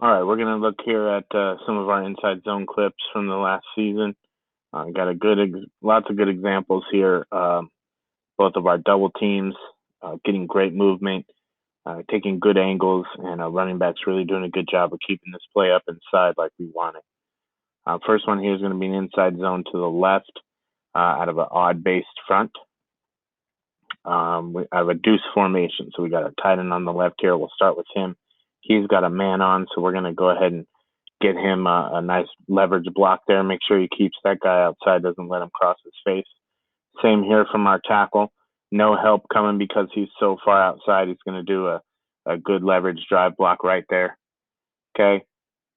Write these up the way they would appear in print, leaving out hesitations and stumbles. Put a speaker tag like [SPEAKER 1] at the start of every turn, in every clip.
[SPEAKER 1] All right, we're going to look here at some of our inside zone clips from the last season. Got lots of good examples here. Both of our double teams getting great movement, taking good angles, and running backs really doing a good job of keeping this play up inside like we want it. First one here is going to be an inside zone to the left out of an odd-based front. We have a deuce formation, so we got a tight end on the left here. We'll start with him. He's got a man on, so we're going to go ahead and get him a nice leverage block there. Make sure he keeps that guy outside, doesn't let him cross his face. Same here from our tackle. No help coming because he's so far outside. He's going to do a good leverage drive block right there. Okay.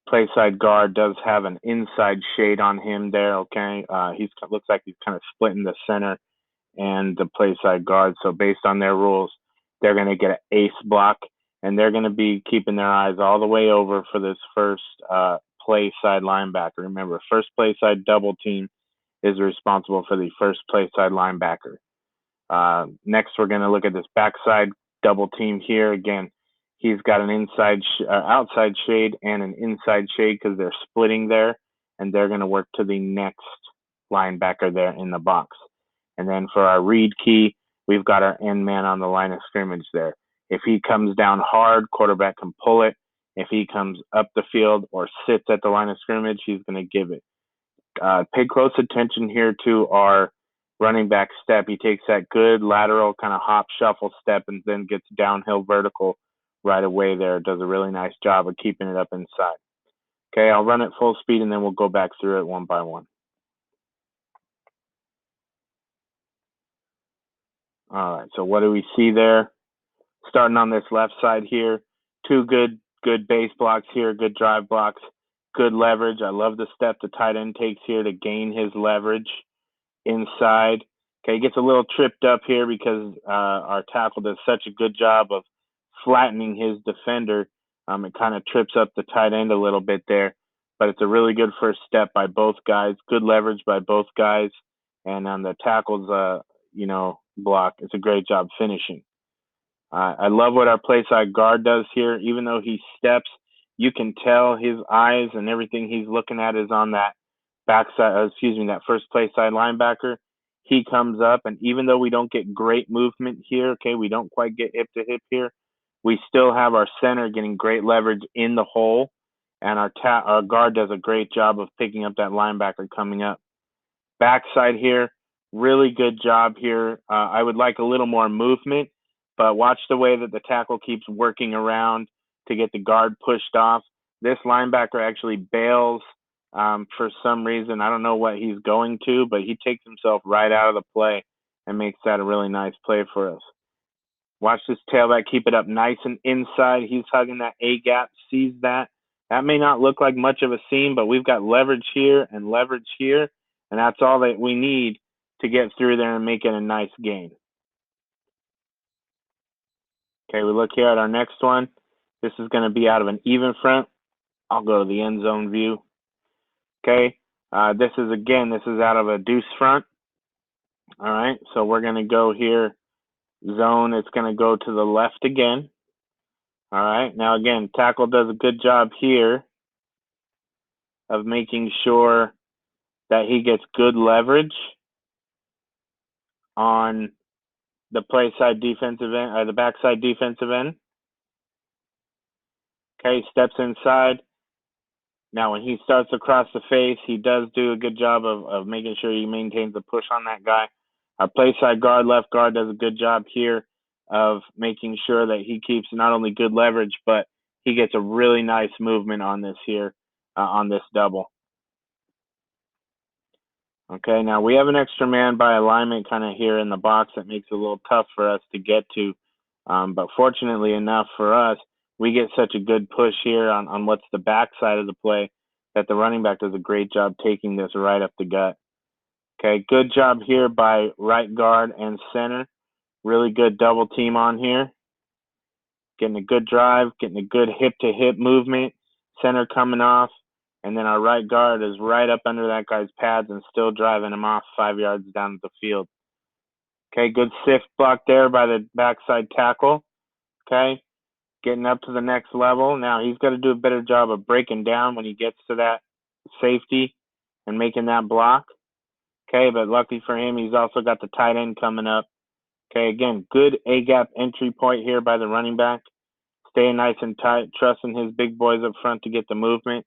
[SPEAKER 1] Play side guard does have an inside shade on him there. Okay. He looks like he's kind of splitting the center and the play side guard. So based on their rules, they're going to get an ace block, and they're going to be keeping their eyes all the way over for this first play side linebacker. Remember, first play side double team is responsible for the first play side linebacker. Next, we're going to look at this backside double team here. Again, he's got an outside shade and an inside shade because they're splitting there, and they're going to work to the next linebacker there in the box. And then for our read key, we've got our end man on the line of scrimmage there. If he comes down hard, quarterback can pull it. If he comes up the field or sits at the line of scrimmage, he's going to give it. Pay close attention here to our running back step. He takes that good lateral kind of hop shuffle step and then gets downhill vertical right away there. Does a really nice job of keeping it up inside. Okay, I'll run it full speed and then we'll go back through it one by one. All right, so what do we see there? Starting on this left side here, two good base blocks here, good drive blocks, good leverage. I love the step the tight end takes here to gain his leverage inside. Okay, he gets a little tripped up here because our tackle does such a good job of flattening his defender. It kind of trips up the tight end a little bit there, but it's a really good first step by both guys. Good leverage by both guys, and on the tackle's block, it's a great job finishing. I love what our play side guard does here. Even though he steps, you can tell his eyes and everything he's looking at is on that that first play side linebacker. He comes up, and even though we don't get great movement here, okay, we don't quite get hip to hip here, we still have our center getting great leverage in the hole, and our guard does a great job of picking up that linebacker coming up. Backside here, really good job here. I would like a little more movement, but watch the way that the tackle keeps working around to get the guard pushed off. This linebacker actually bails for some reason. I don't know what he's going to, but he takes himself right out of the play and makes that a really nice play for us. Watch this tailback keep it up nice and inside. He's hugging that A gap, sees that. That may not look like much of a seam, but we've got leverage here and leverage here, and that's all that we need to get through there and make it a nice gain. Okay, we look here at our next one. This is going to be out of an even front. I'll go to the end zone view. Okay, this is out of a deuce front. All right, so we're going to go here, zone. It's going to go to the left again. All right, now again, tackle does a good job here of making sure that he gets good leverage on the play side defensive end, or the backside defensive end. Okay, steps inside. Now, when he starts across the face, he does do a good job of making sure he maintains the push on that guy. Our play side guard, left guard, does a good job here of making sure that he keeps not only good leverage, but he gets a really nice movement on this here, on this double. Okay, now we have an extra man by alignment kind of here in the box that makes it a little tough for us to get to. But fortunately enough for us, we get such a good push here on what's the back side of the play that the running back does a great job taking this right up the gut. Okay, good job here by right guard and center. Really good double team on here. Getting a good drive, getting a good hip-to-hip movement. Center coming off. And then our right guard is right up under that guy's pads and still driving him off 5 yards down the field. Okay, good sift block there by the backside tackle. Okay, getting up to the next level. Now he's got to do a better job of breaking down when he gets to that safety and making that block. Okay, but lucky for him, he's also got the tight end coming up. Okay, again, good A-gap entry point here by the running back. Staying nice and tight, trusting his big boys up front to get the movement.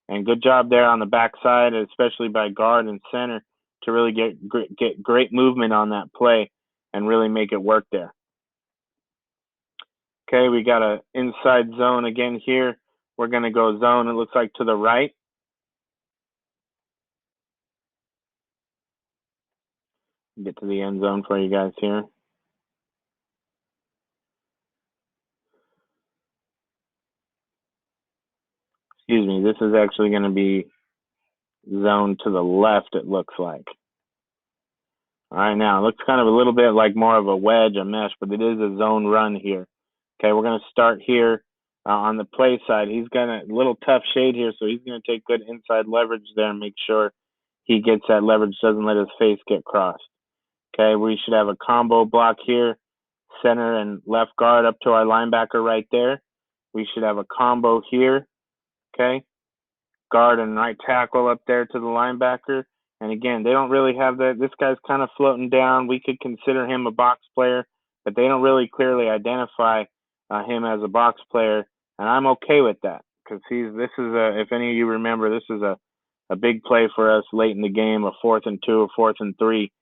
[SPEAKER 1] And good job there on the backside, especially by guard and center, to really get great movement on that play and really make it work there. Okay, we got an inside zone again here. We're going to go zone, it looks like, to the right. Get to the end zone for you guys here. Excuse me, this is actually going to be zone to the left, it looks like. All right, now it looks kind of a little bit like more of a wedge, a mesh, but it is a zone run here. Okay, we're going to start here on the play side. He's got a little tough shade here, so he's going to take good inside leverage there and make sure he gets that leverage, doesn't let his face get crossed. Okay, we should have a combo block here, center and left guard up to our linebacker right there. We should have a combo here, okay, guard and right tackle up there to the linebacker. And again, they don't really have that. This guy's kind of floating down. We could consider him a box player, but they don't really clearly identify him as a box player. And I'm okay with that because if any of you remember, this is a big play for us late in the game, a 4th and 2 or 4th and 3.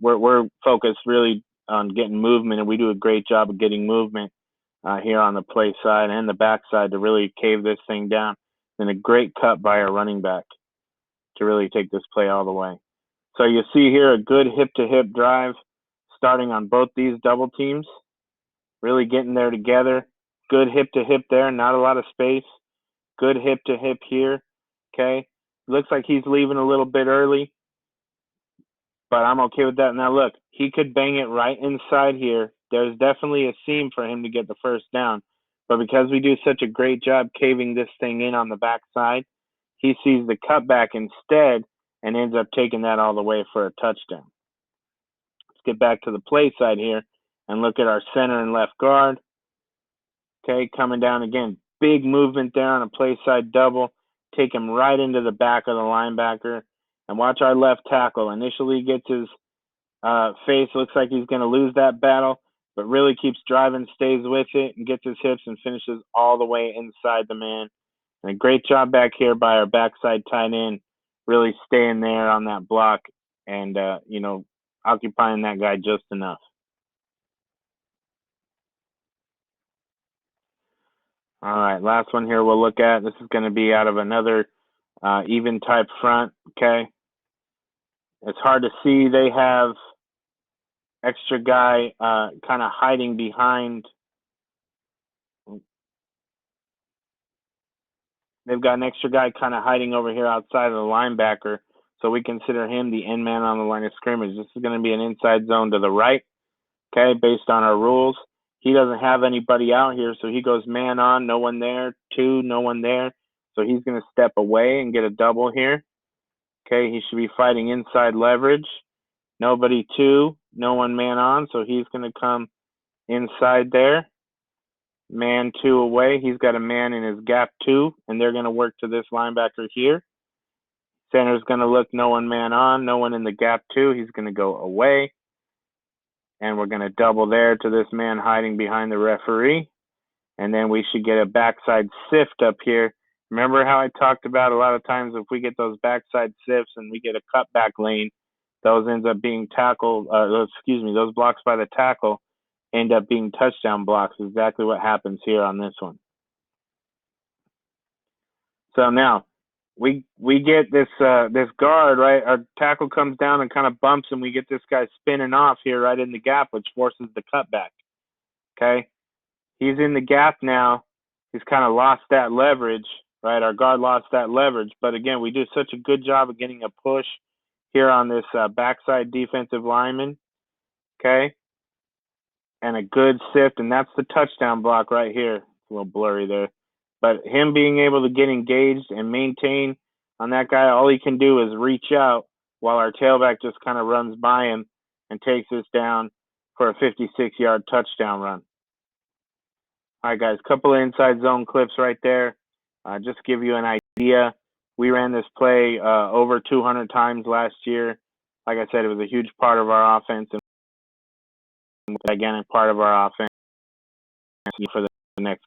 [SPEAKER 1] We're focused really on getting movement, and we do a great job of getting movement here on the play side and the back side to really cave this thing down. And a great cut by our running back to really take this play all the way. So you see here a good hip-to-hip drive starting on both these double teams, really getting there together. Good hip-to-hip there, not a lot of space. Good hip-to-hip here, okay? Looks like he's leaving a little bit early, but I'm okay with that. Now, look, he could bang it right inside here. There's definitely a seam for him to get the first down, but because we do such a great job caving this thing in on the backside, he sees the cutback instead and ends up taking that all the way for a touchdown. Let's get back to the play side here and look at our center and left guard. Okay, coming down again. Big movement there on a play side double. Take him right into the back of the linebacker. And watch our left tackle. Initially gets his face, looks like he's going to lose that battle, but really keeps driving, stays with it, and gets his hips and finishes all the way inside the man. And a great job back here by our backside tight end, really staying there on that block and, occupying that guy just enough. All right, last one here we'll look at. This is going to be out of another even type front, okay? It's hard to see. They have extra guy kind of hiding behind. They've got an extra guy kind of hiding over here outside of the linebacker, so we consider him the end man on the line of scrimmage. This is going to be an inside zone to the right, okay, based on our rules. He doesn't have anybody out here, so he goes man on, no one there, 2, no one there. So he's going to step away and get a double here. Okay, he should be fighting inside leverage. Nobody 2, no one man on, so he's going to come inside there. Man 2 away. He's got a man in his gap 2, and they're going to work to this linebacker here. Center's going to look no one man on, no one in the gap 2. He's going to go away. And we're going to double there to this man hiding behind the referee. And then we should get a backside sift up here. Remember how I talked about a lot of times if we get those backside sifts and we get a cutback lane, those ends up being those blocks by the tackle end up being touchdown blocks. Exactly what happens here on this one. So now we get this guard, right? Our tackle comes down and kind of bumps, and we get this guy spinning off here right in the gap, which forces the cutback. Okay, he's in the gap now. He's kind of lost that leverage, right? Our guard lost that leverage, but again, we do such a good job of getting a push here on this backside defensive lineman. Okay, and a good sift, and that's the touchdown block right here. It's a little blurry there. But him being able to get engaged and maintain on that guy, all he can do is reach out while our tailback just kind of runs by him and takes us down for a 56-yard touchdown run. All right, guys, couple of inside zone clips right there. Just to give you an idea, we ran this play over 200 times last year. Like I said, it was a huge part of our offense, and again, a part of our offense for the next